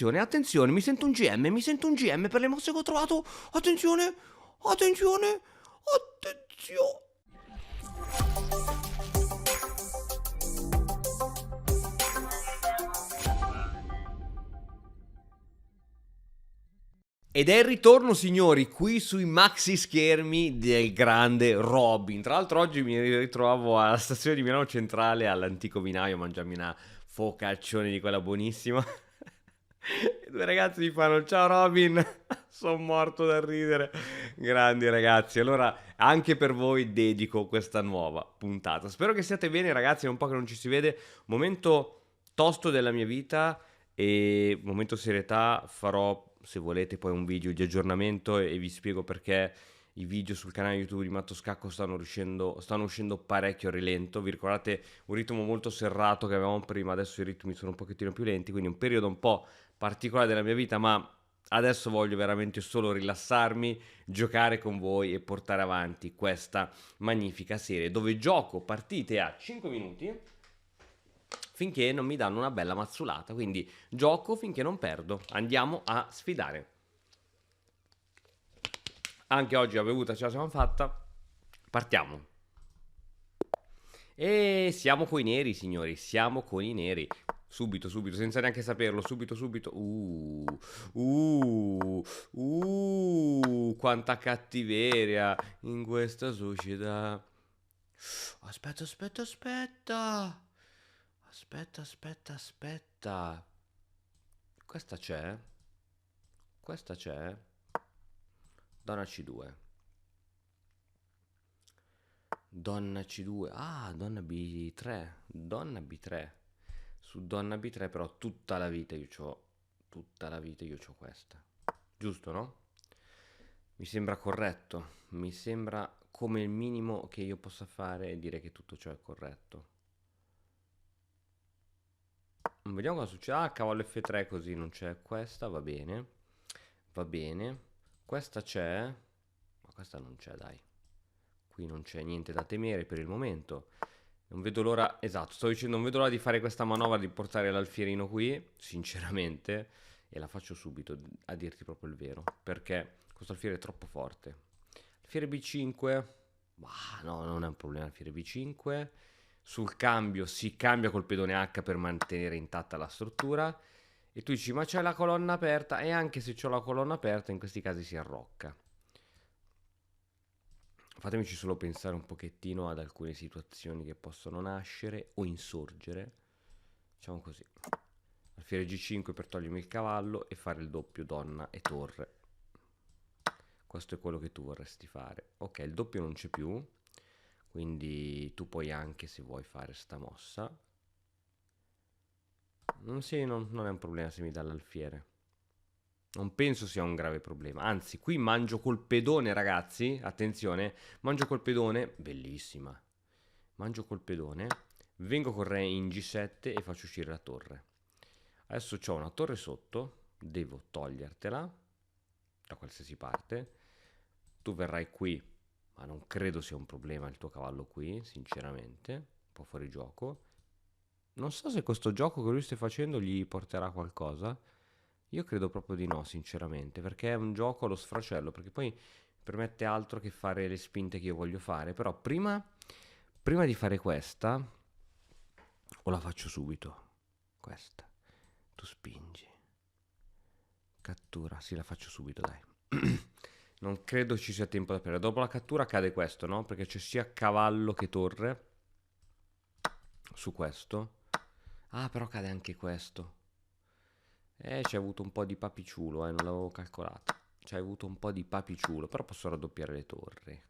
Attenzione, mi sento un GM per le mosse che ho trovato. Attenzione, attenzione, attenzione. Ed è il ritorno, signori, qui sui maxi schermi del grande Robin. Tra l'altro oggi mi ritrovo alla stazione di Milano Centrale all'antico vinaio a mangiarmi una focaccione di quella buonissima. E due ragazzi mi fanno: ciao Robin, sono morto da ridere. Grandi ragazzi. Allora, anche per voi dedico questa nuova puntata. Spero che siate bene, ragazzi. È un po' che non ci si vede. Momento tosto della mia vita e momento serietà. Farò, se volete, poi un video di aggiornamento e vi spiego perché i video sul canale YouTube di Matto Scacco stanno uscendo parecchio a rilento. Vi ricordate un ritmo molto serrato che avevamo prima? Adesso i ritmi sono un pochettino più lenti, quindi un periodo un po' particolare della mia vita, ma adesso voglio veramente solo rilassarmi, giocare con voi e portare avanti questa magnifica serie dove gioco partite a 5 minuti finché non mi danno una bella mazzulata. Quindi gioco finché non perdo. Andiamo a sfidare. Anche oggi la bevuta ce la siamo fatta. Partiamo. E siamo coi neri, signori. Siamo con i neri. Subito, subito, senza neanche saperlo. Subito, subito. Quanta cattiveria in questa società. Aspetta, aspetta, aspetta. Aspetta, aspetta, aspetta. Questa c'è? Questa c'è? Donna C2. Donna C2. Ah, donna B3. Donna B3. Su donna B3 però tutta la vita io c'ho. Tutta la vita io c'ho questa. Giusto, no? Mi sembra corretto. Mi sembra come il minimo che io possa fare e dire che tutto ciò è corretto. Vediamo cosa succede. Ah, cavallo F3 così non c'è questa, va bene. Va bene. Questa c'è. Ma questa non c'è, dai. Qui non c'è niente da temere per il momento. Non vedo l'ora, esatto, sto dicendo non vedo l'ora di fare questa manovra di portare l'alfierino qui, sinceramente, e la faccio subito, a dirti proprio il vero, perché questo alfiere è troppo forte. Alfiere B5, bah, no, non è un problema alfiere B5. Sul cambio si cambia col pedone H per mantenere intatta la struttura. E tu dici, ma c'è la colonna aperta, e anche se c'ho la colonna aperta, in questi casi si arrocca. Fatemici solo pensare un pochettino ad alcune situazioni che possono nascere o insorgere. Facciamo così. Alfiere G5 per togliermi il cavallo e fare il doppio donna e torre. Questo è quello che tu vorresti fare. Ok, il doppio non c'è più, quindi tu puoi anche, se vuoi, fare sta mossa. Sì, non è un problema se mi dà l'alfiere. Non penso sia un grave problema. Anzi, qui mangio col pedone, ragazzi. Attenzione, mangio col pedone. Bellissima. Mangio col pedone. Vengo con re in G7 e faccio uscire la torre. Adesso ho una torre sotto. Devo togliertela da qualsiasi parte. Tu verrai qui, ma non credo sia un problema il tuo cavallo qui, sinceramente. Un po' fuori gioco. Non so se questo gioco che lui sta facendo gli porterà qualcosa. Io credo proprio di no, sinceramente, perché è un gioco allo sfracello, perché poi permette altro che fare le spinte che io voglio fare. Però prima di fare questa, o la faccio subito, questa, tu spingi, cattura, sì, la faccio subito, dai. Non credo ci sia tempo da perdere. Dopo la cattura cade questo, no? Perché c'è sia cavallo che torre su questo. Ah, però cade anche questo. C'è avuto un po' di papiciulo, non l'avevo calcolato. C'è avuto un po' di papiciulo, però posso raddoppiare le torri.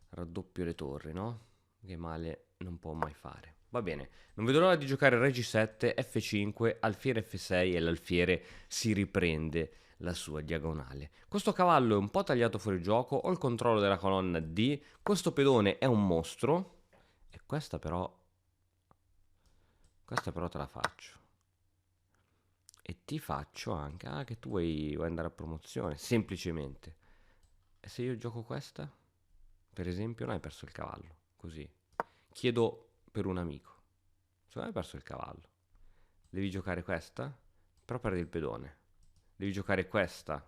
Raddoppio le torri, no? Che male non può mai fare. Va bene, non vedo l'ora di giocare Re G7, F5, alfiere F6 e l'alfiere si riprende la sua diagonale. Questo cavallo è un po' tagliato fuori gioco, ho il controllo della colonna D, questo pedone è un mostro e questa però te la faccio. E ti faccio anche, ah, che tu vuoi andare a promozione, semplicemente. E se io gioco questa, per esempio, non hai perso il cavallo, così. Chiedo per un amico, se non hai perso il cavallo, devi giocare questa? Però perdi il pedone. Devi giocare questa.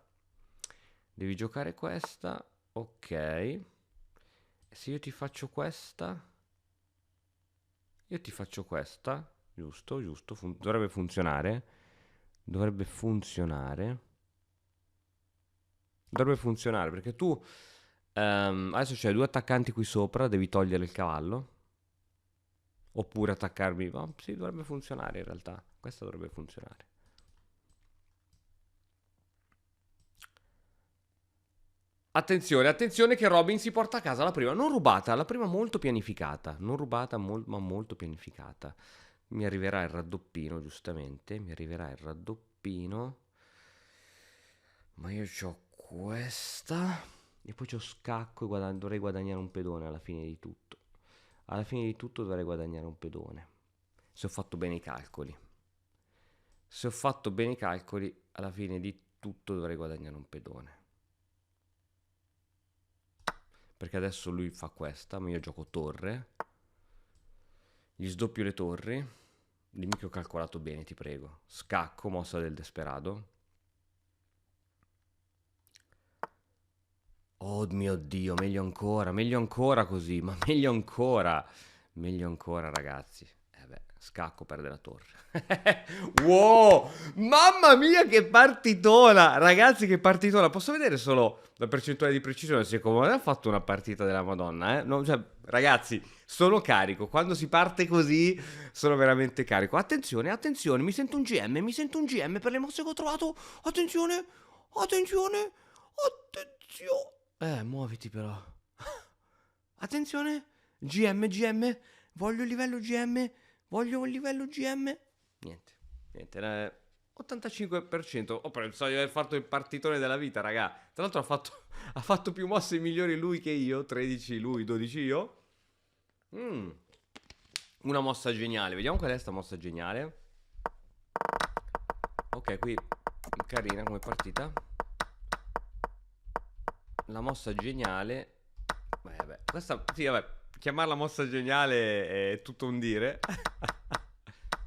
Devi giocare questa. Ok. E se io ti faccio questa... Io ti faccio questa. Giusto, giusto. Dovrebbe funzionare. Dovrebbe funzionare. Dovrebbe funzionare perché tu... adesso c'hai due attaccanti qui sopra. Devi togliere il cavallo. Oppure attaccarmi... Oh, sì, dovrebbe funzionare in realtà. Questa dovrebbe funzionare. Attenzione, attenzione che Robin si porta a casa la prima, non rubata, la prima molto pianificata, non rubata ma molto pianificata. Mi arriverà il raddoppino, giustamente, mi arriverà il raddoppino. Ma io ho questa e poi c'ho scacco e dovrei guadagnare un pedone alla fine di tutto. Alla fine di tutto dovrei guadagnare un pedone. Se ho fatto bene i calcoli. Se ho fatto bene i calcoli, alla fine di tutto dovrei guadagnare un pedone. Perché adesso lui fa questa, ma io gioco torre. Gli sdoppio le torri. Dimmi che ho calcolato bene, ti prego. Scacco, mossa del desperado. Oh mio Dio, meglio ancora così, ma meglio ancora ragazzi. Beh, scacco, perde la torre. Wow, mamma mia che partitona, ragazzi che partitona. Posso vedere solo la percentuale di precisione, secondo me ha fatto una partita della Madonna, eh? No, cioè, ragazzi, sono carico, quando si parte così sono veramente carico. Attenzione, attenzione, mi sento un GM per le mosse che ho trovato. Attenzione, attenzione, attenzione. Muoviti però. Attenzione. GM. Voglio il livello GM. Voglio un livello GM. Niente. 85%. Ho pensato di aver fatto il partitone della vita, raga. Tra l'altro ha fatto più mosse migliori lui che io. 13 lui, 12 io. Una mossa geniale. Vediamo qual è sta mossa geniale. Ok, qui carina come partita. La mossa geniale. Vabbè, questa sì, vabbè. Chiamarla mossa geniale è tutto un dire.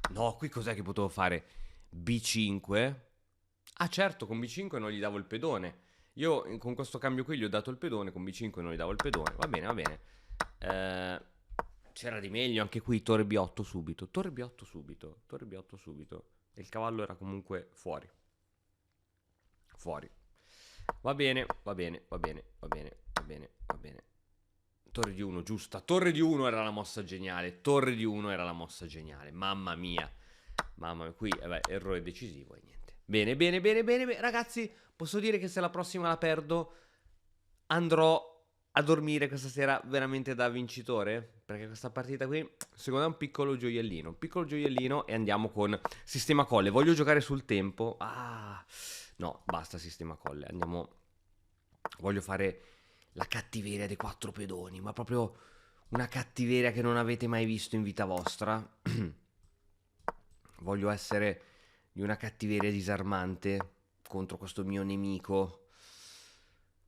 No, qui cos'è che potevo fare? B5? Ah, certo, con B5 non gli davo il pedone. Io con questo cambio qui gli ho dato il pedone, con B5 non gli davo il pedone. Va bene, va bene. C'era di meglio anche qui, torre B8 subito. Torre B8 subito. Torre B8 subito. E il cavallo era comunque fuori. Fuori. Va bene, va bene, va bene, va bene, va bene, va bene. Torre di 1, giusta. Torre di 1 era la mossa geniale. Torre di 1 era la mossa geniale. Mamma mia. Mamma mia, qui, errore decisivo e niente. Bene, bene, bene, bene, bene. Ragazzi, posso dire che se la prossima la perdo, andrò a dormire questa sera veramente da vincitore? Perché questa partita qui, secondo me è un piccolo gioiellino. Un piccolo gioiellino e andiamo con sistema colle. Voglio giocare sul tempo. Ah, no, basta sistema colle. Andiamo... Voglio fare la cattiveria dei 4 pedoni, ma proprio una cattiveria che non avete mai visto in vita vostra. Voglio essere di una cattiveria disarmante contro questo mio nemico.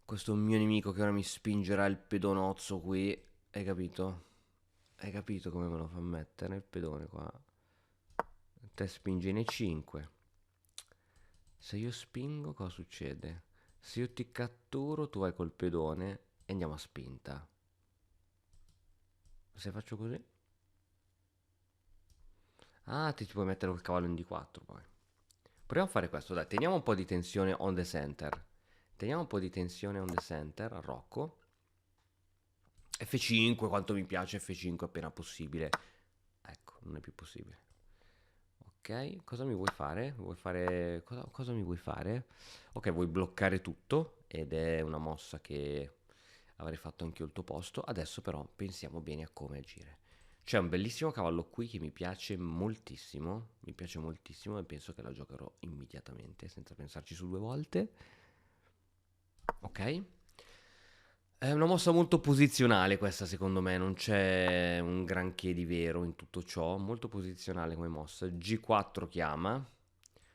Questo mio nemico che ora mi spingerà il pedonozzo qui. Hai capito? Hai capito come me lo fa mettere il pedone qua? Te spingi in E5. Se io spingo, cosa succede? Se io ti catturo, tu vai col pedone e andiamo a spinta. Se faccio così? Ah, ti puoi mettere col cavallo in D4 poi. Proviamo a fare questo, dai, teniamo un po' di tensione on the center. Teniamo un po' di tensione on the center, a Rocco. F5, quanto mi piace F5 appena possibile. Ecco, non è più possibile. Ok, cosa mi vuoi fare? Vuoi fare... Cosa mi vuoi fare? Ok, vuoi bloccare tutto, ed è una mossa che avrei fatto anch'io al tuo posto. Adesso però pensiamo bene a come agire. C'è un bellissimo cavallo qui che mi piace moltissimo e penso che la giocherò immediatamente senza pensarci su due volte. Ok. È una mossa molto posizionale questa secondo me, non c'è un granché di vero in tutto ciò, molto posizionale come mossa. G4 chiama,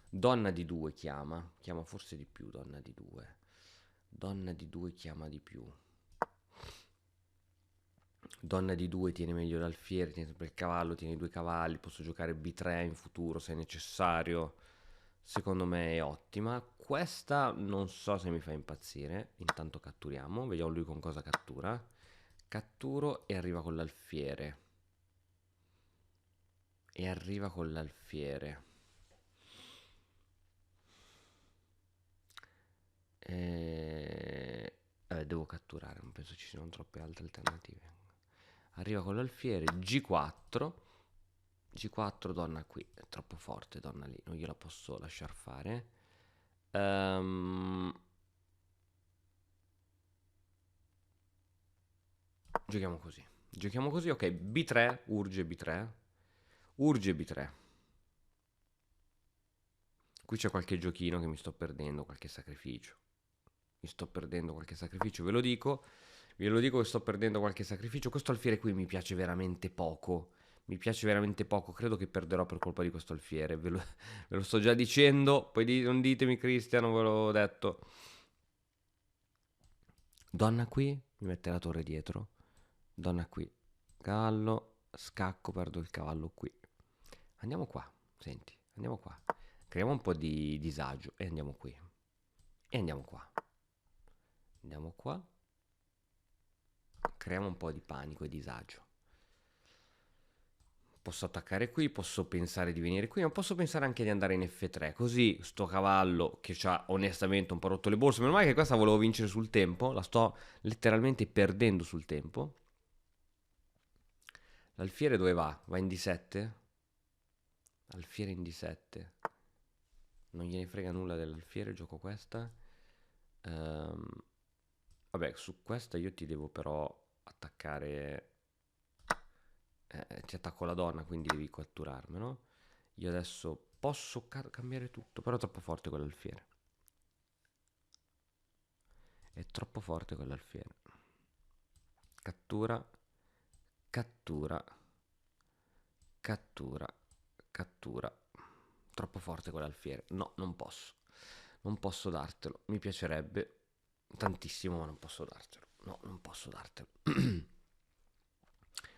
donna di 2 chiama forse di più donna di 2. Donna di 2 chiama di più. Donna di 2 tiene meglio l'alfiere, tiene sempre il cavallo, tiene i 2 cavalli, posso giocare B3 in futuro se è necessario. secondo me è ottima. Questa non so se mi fa impazzire. Intanto catturiamo, vediamo lui con cosa cattura. Catturo e arriva con l'alfiere. E arriva con l'alfiere. Devo catturare, non penso ci siano troppe altre alternative. Arriva con l'alfiere, G4. G4, donna qui, è troppo forte, donna lì, non gliela posso lasciar fare. Giochiamo così. Giochiamo così, ok, B3, urge B3. Urge B3. Qui c'è qualche giochino che mi sto perdendo, qualche sacrificio. Mi sto perdendo qualche sacrificio, ve lo dico. Ve lo dico che sto perdendo qualche sacrificio. Questo alfiere qui mi piace veramente poco. Mi piace veramente poco. Credo che perderò per colpa di questo alfiere. Ve lo sto già dicendo. Poi non ditemi, Cristian, non ve l'ho detto. Donna qui, mi mette la torre dietro. Donna qui. Cavallo, scacco, perdo il cavallo qui. Andiamo qua, senti, andiamo qua. Creiamo un po' di disagio e andiamo qui. E andiamo qua. Andiamo qua. Creiamo un po' di panico e disagio. Posso attaccare qui, posso pensare di venire qui, ma posso pensare anche di andare in F3. Così sto cavallo che ci ha onestamente un po' rotto le borse. Meno male che questa volevo vincere sul tempo. La sto letteralmente perdendo sul tempo. L'alfiere dove va? Va in D7? Alfiere in D7. Non gliene frega nulla dell'alfiere, gioco questa. Vabbè, su questa io ti devo però attaccare. Ti attacco la donna, quindi devi catturarmelo. Io adesso posso cambiare tutto, però è troppo forte quell'alfiere. È troppo forte quell'alfiere. Cattura, cattura, cattura, cattura. Troppo forte quell'alfiere. No, non posso. Non posso dartelo. Mi piacerebbe tantissimo, ma non posso dartelo. No, non posso dartelo.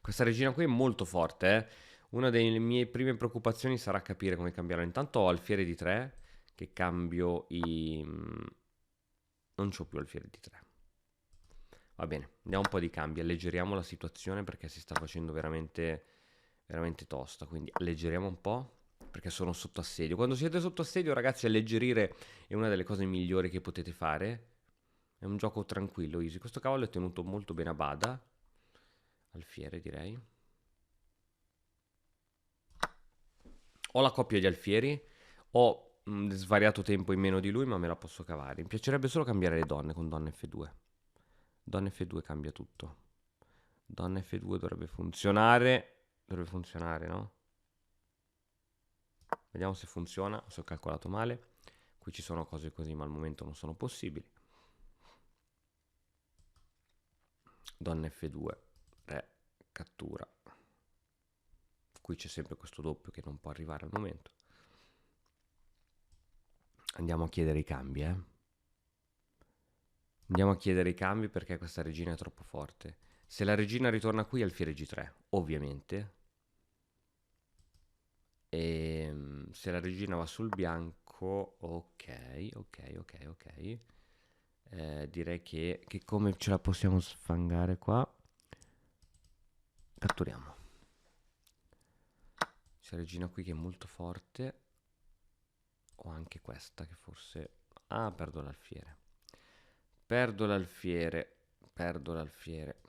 Questa regina qui è molto forte, eh. Una delle mie prime preoccupazioni sarà capire come cambiarla. Intanto ho alfiere di 3, che cambio i... Non c'ho più alfiere di 3. Va bene, andiamo un po' di cambi, alleggeriamo la situazione perché si sta facendo veramente, veramente tosta. Quindi alleggeriamo un po' perché sono sotto assedio. Quando siete sotto assedio, ragazzi, alleggerire è una delle cose migliori che potete fare. È un gioco tranquillo, easy. Questo cavallo è tenuto molto bene a bada. Alfiere, direi. Ho la coppia di alfieri, ho svariato tempo in meno di lui, ma me la posso cavare. Mi piacerebbe solo cambiare le donne con donna F2. Donna F2 cambia tutto. Donna F2 dovrebbe funzionare. Dovrebbe funzionare, no? Vediamo se funziona, se ho calcolato male. Qui ci sono cose così, ma al momento non sono possibili. Donna F2, re, cattura. Qui c'è sempre questo doppio che non può arrivare al momento. Andiamo a chiedere i cambi, Andiamo a chiedere i cambi perché questa regina è troppo forte. Se la regina ritorna qui, alfiere G3, ovviamente. E se la regina va sul bianco, ok. Direi che come ce la possiamo sfangare qua? Catturiamo. C'è la regina qui che è molto forte. O anche questa che forse... Ah, perdo l'alfiere. Perdo l'alfiere. Perdo l'alfiere.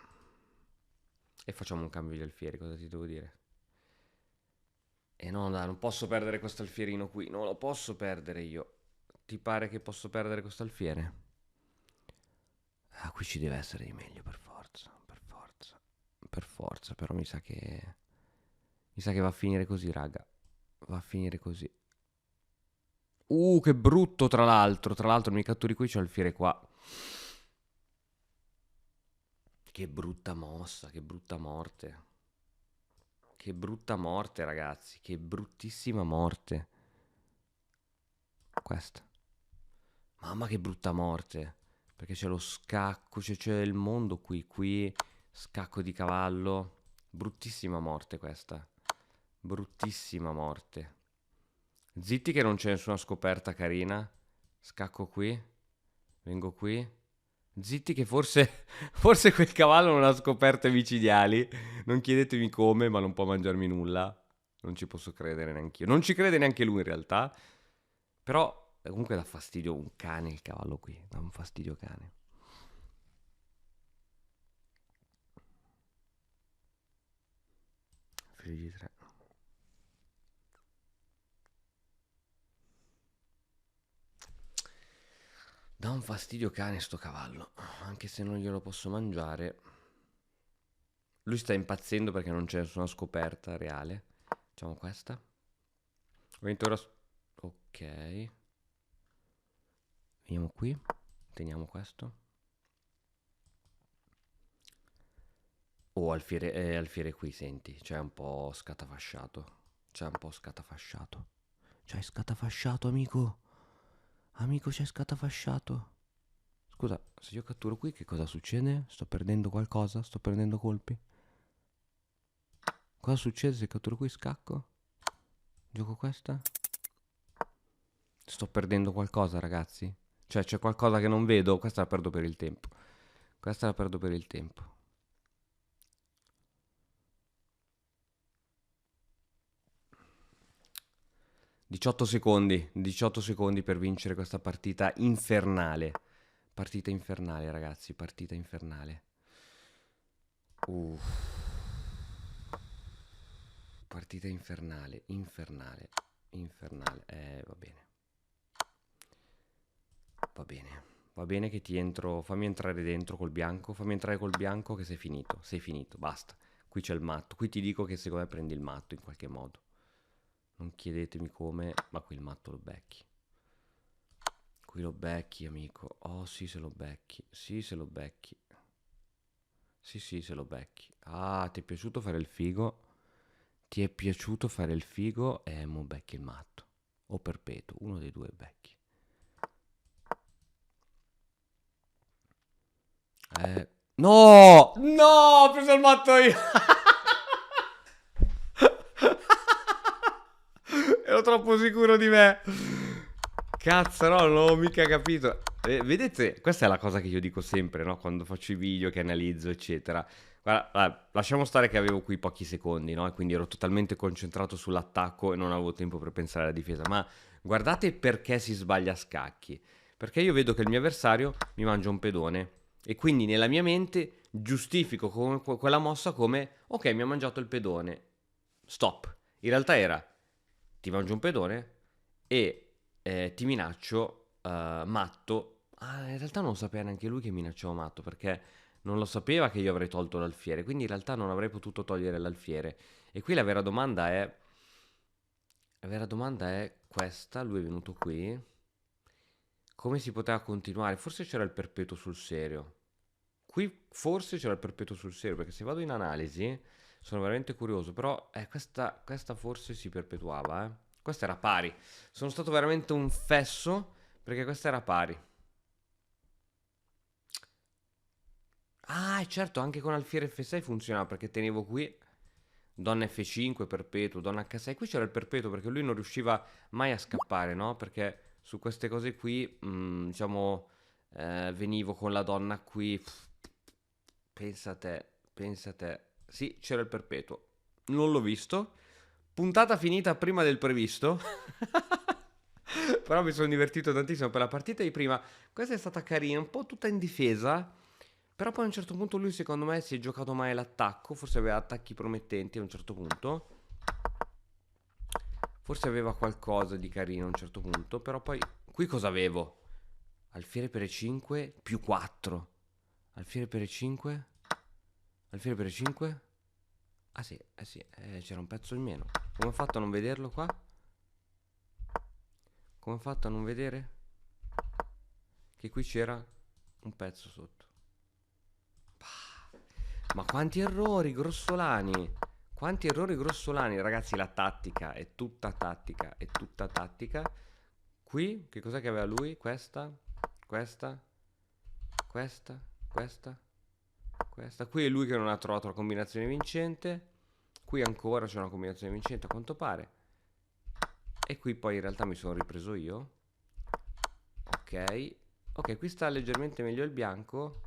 E facciamo un cambio di alfieri, cosa ti devo dire? E no, dai, non posso perdere questo alfierino qui. Non lo posso perdere io. Ti pare che posso perdere questo alfiere? Ah, qui ci deve essere di meglio, per forza. Per forza. Per forza, però mi sa che... Mi sa che va a finire così, raga. Va a finire così. Che brutto, tra l'altro. Tra l'altro, mi catturi qui, c'ho l'alfiere qua. Che brutta mossa, che brutta morte. Che brutta morte, ragazzi. Che bruttissima morte. Questa. Mamma che brutta morte. Perché c'è lo scacco, c'è il mondo qui. Qui, scacco di cavallo. Bruttissima morte questa. Bruttissima morte. Zitti che non c'è nessuna scoperta carina. Scacco qui. Vengo qui. Zitti che forse, forse quel cavallo non ha scoperte micidiali. Non chiedetemi come, ma non può mangiarmi nulla. Non ci posso credere neanch'io. Non ci crede neanche lui in realtà. Però comunque dà fastidio un cane il cavallo qui. Dà un fastidio cane. Figli di tre. Dà un fastidio cane sto cavallo. Anche se non glielo posso mangiare. Lui sta impazzendo perché non c'è nessuna scoperta reale. Facciamo questa. Ovviamente ora... Ok. Veniamo qui. Teniamo questo. Oh, Alfiere qui, senti. C'è un po' scatafasciato. C'è un po' scatafasciato. C'hai scatafasciato, amico. Amico, c'hai scatafasciato. Scusa, se io catturo qui, che cosa succede? Sto perdendo qualcosa? Sto perdendo colpi? Cosa succede se catturo qui? Scacco? Gioco questa? Sto perdendo qualcosa, ragazzi? Cioè, c'è qualcosa che non vedo? Questa la perdo per il tempo. Questa la perdo per il tempo. Diciotto secondi per vincere questa partita infernale. Partita infernale, ragazzi, partita infernale. Partita infernale, infernale, infernale. Va bene. Va bene. Va bene che ti entro. Fammi entrare dentro col bianco. Fammi entrare col bianco che sei finito. Sei finito, basta. Qui c'è il matto. Qui ti dico che secondo me prendi il matto in qualche modo. Non chiedetemi come, ma qui il matto lo becchi. Qui lo becchi, amico. Oh, sì, se lo becchi. Sì, se lo becchi. Sì, sì, se lo becchi. Ah, ti è piaciuto fare il figo? Ti è piaciuto fare il figo? Mo becchi il matto. O perpetuo, uno dei due becchi. No! No! Ho preso il matto io! Ero troppo sicuro di me. Cazzo, no, non ho mica capito. Vedete, questa è la cosa che io dico sempre, no? Quando faccio i video che analizzo, eccetera. Guarda, lasciamo stare che avevo qui pochi secondi, no? E quindi ero totalmente concentrato sull'attacco e non avevo tempo per pensare alla difesa. Ma guardate perché si sbaglia a scacchi. Perché io vedo che il mio avversario mi mangia un pedone. E quindi nella mia mente giustifico quella mossa come: ok, mi ha mangiato il pedone. Stop. In realtà era: ti mangio un pedone e ti minaccio matto. Ah, in realtà non sapeva neanche lui che minacciavo matto, perché non lo sapeva che io avrei tolto l'alfiere, quindi in realtà non avrei potuto togliere l'alfiere. E qui la vera domanda è... La vera domanda è questa: lui è venuto qui. Come si poteva continuare? Forse c'era il perpetuo sul serio. Qui forse c'era il perpetuo sul serio, perché se vado in analisi sono veramente curioso, però questa forse si perpetuava, eh. Questa era pari. Sono stato veramente un fesso perché questa era pari. Ah, e certo, anche con alfiere F6 funzionava perché tenevo qui donna F5, perpetuo, donna H6. Qui c'era il perpetuo perché lui non riusciva mai a scappare, no? Perché su queste cose qui, diciamo, venivo con la donna qui. Pensa a te, pensa a te. Sì, c'era il perpetuo. Non l'ho visto. Puntata finita prima del previsto. Però mi sono divertito tantissimo per la partita di prima. Questa è stata carina, un po' tutta in difesa. Però poi a un certo punto lui secondo me si è giocato male l'attacco. Forse aveva attacchi promettenti a un certo punto. Forse aveva qualcosa di carino a un certo punto. Però poi... Qui cosa avevo? Alfiere per E5 più 4. Alfiere per E5. Alfiere per E5. Ah sì, eh sì, c'era un pezzo in meno. Come ho fatto a non vederlo qua? Come ho fatto a non vedere? Che qui c'era un pezzo sotto. Ma quanti errori grossolani! Quanti errori grossolani, ragazzi, la tattica è tutta tattica, è tutta tattica. Qui, che cos'è che aveva lui? Questa, questa, questa, questa, questa. Qui è lui che non ha trovato la combinazione vincente. Qui ancora c'è una combinazione vincente, a quanto pare. E qui poi in realtà mi sono ripreso io. Ok. Ok, qui sta leggermente meglio il bianco.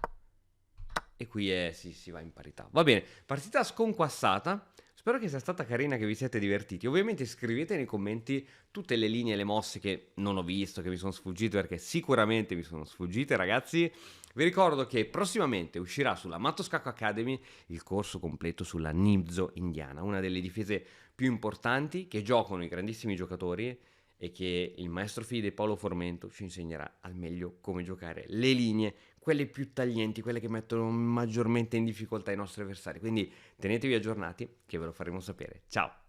E qui si va in parità. Va bene, partita sconquassata. Spero che sia stata carina, che vi siete divertiti. Ovviamente scrivete nei commenti tutte le linee e le mosse che non ho visto, che mi sono sfuggite, perché sicuramente mi sono sfuggite, ragazzi. Vi ricordo che prossimamente uscirà sulla Matto Scacco Academy il corso completo sulla Nimzo indiana, una delle difese più importanti che giocano i grandissimi giocatori e che il maestro Fide Paolo Formento ci insegnerà al meglio come giocare le linee, quelle più taglienti, quelle che mettono maggiormente in difficoltà i nostri avversari. Quindi tenetevi aggiornati che ve lo faremo sapere. Ciao!